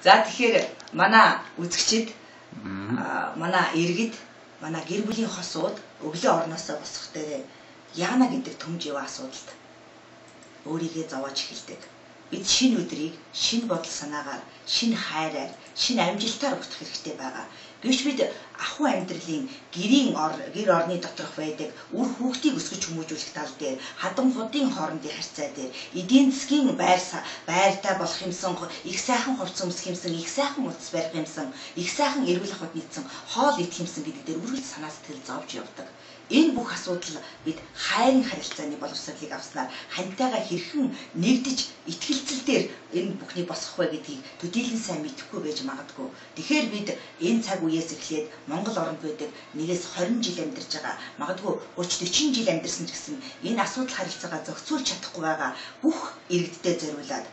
За тэгэхээр манай үзэгчид манай иргэд манай гэр бүлийн хосууд өглөө орноосоо босох дээр яана гэдэг төмж яваа асуудалд өөрийгөө зовоож эхэлдэг. Бид шинэ өдрийг шинэ бодол санаагаар, шинэ хайраар, шинэ амжилтаар өгөх хэрэгтэй байгаа. Гэвч бид ахуй амьдралын гэр орны доторх байдаг үр хүүхдийг өсгөж хүмүүжүүлэх тал дээр, хадам худын хоорондын харьцаа дээр, эдийн засгийн байртай болох юмсан, их сайхан хувцас өмсөх юмсан, их сайхан утас барих юмсан, их сайхан эрүүл ахуйд нийцсэн хоол идэх юмсан гэдэг дээр үргэлж санаа сэтгэл зовж явдаг. Энэ бүх асуудал бид хайрын харилцааны боловсролыг авснаар хантайгаа хэрхэн нэгдэж итгэлцэлээр энэ бүхний босгох вэ гэдгийг төдийлөн сайн мэдэхгүй байж магадгүй. Тэгэхээр бид энэ цаг үеэс эхлээд Монгол оронд байдаг нэгээс 20 жил амьдарч байгаа, магадгүй 30-40 жил амьдарсан ч гэсэн энэ асуудал харилцаагаа зохицуулж чадахгүй байгаа бүх иргэдтэй зориулаад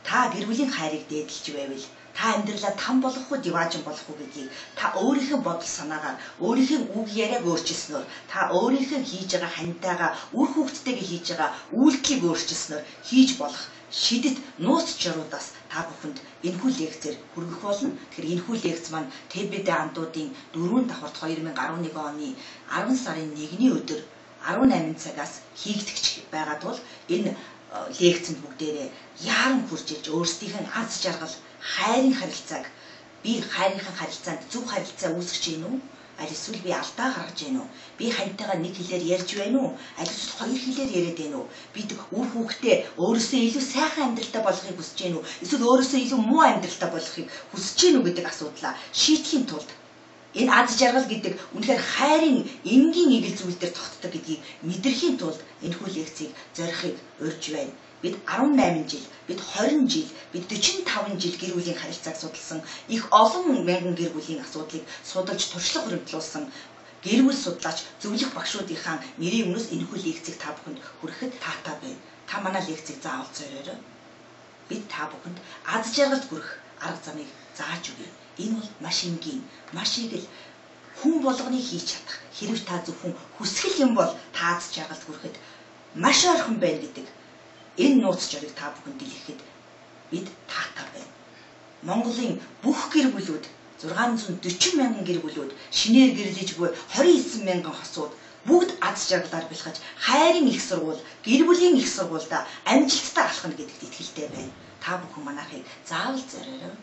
та гэр бүлийн хайрыг дээдэлж байвал та амьдралаа там болгох уу, диваажин болгох уу гэдгийг та өөрийнхөө бодол санаагаар, өөрийнхөө үг яриаг өөрчилснөөр, та өөрийнхөө хийж байгаа хантайгаа, үр хүүхдтэйгээ хийж байгаа үйлдэлийг өөрчилснөөр хийж болох шидэт нууц журуудаас та бүхэнд энэхүү лекцээр хүргэх болно. Тэгэхээр энэхүү лекц маань ТБД андуудын 4 давхарт 2011 оны 10 сарын 1-ний өдөр 18 цагаас хийгдэж байгаа тул энэ лекцэнд бүгдээрээ яаран хурж ирж өөрсдийнх нь аз жаргал, хайрын харилцааг би хайрынхаа харилцаанд зөв харилцаа үүсгэж гин үү? Аль эсвэл би алдаа гаргаж гин үү? Би хантайгаа нэг хэлээр ярьж байна уу? Аль эсвэл хоёр хэлээр яриад байна уу? Бид үр хүүхдээ өөрөөсөө илүү сайхан амьдралтай болохыг хүсэж гин үү? Эсвэл өөрөөсөө илүү муу амьдралтай болохыг хүсэж гин үү гэдэг асуудлаа шийдэхийн тулд энэ аз жаргал гэдэг үнэхээр хайрын энгийн эгэл зүйл дээр тогтдог гэдгийг мэдрэхийн тулд энэхүү лекцийг зорихыг урьж байна. Бид 18 жил, бид 20 жил, бид 45 жил гэр бүлийн харилцааг судалсан, их олон мянган гэр бүлийн асуудлыг судалж туршлага хөрвүүлсэн гэр бүл судлаач зөвлөх багшуудынхаа нэрийн өмнөөс энэхүү лекцийг та бүхэнд хүрэхэд таатай байна. Та манай лекцийг заавал зориорой. Бид та бүхэнд аз жаргалд хүрэх арга замыг зааж өгье. Энэ бол маш энгийн, маш игэл хүн болгоны хийж чадах. Хэрв та зөвхөн хүсгэл юм бол та аз жаргалд хүрэхэд маш ойрхон байна гэдэг энэ нууц журыг та бүхэнд дэлгэхэд бид таатай байна. Монголын бүх гэр бүлүүд 640 мянган гэр бүлүүд шинээр гэрлэж буй 29 мянган хосууд бүгд аз жаргалаар бэлхэж хайрын их сургууль, гэр бүлийн их сургуультай амжилттай алхна гэдэгт итгэлтэй байна. Та бүхэн манайхыг заавал зориорой.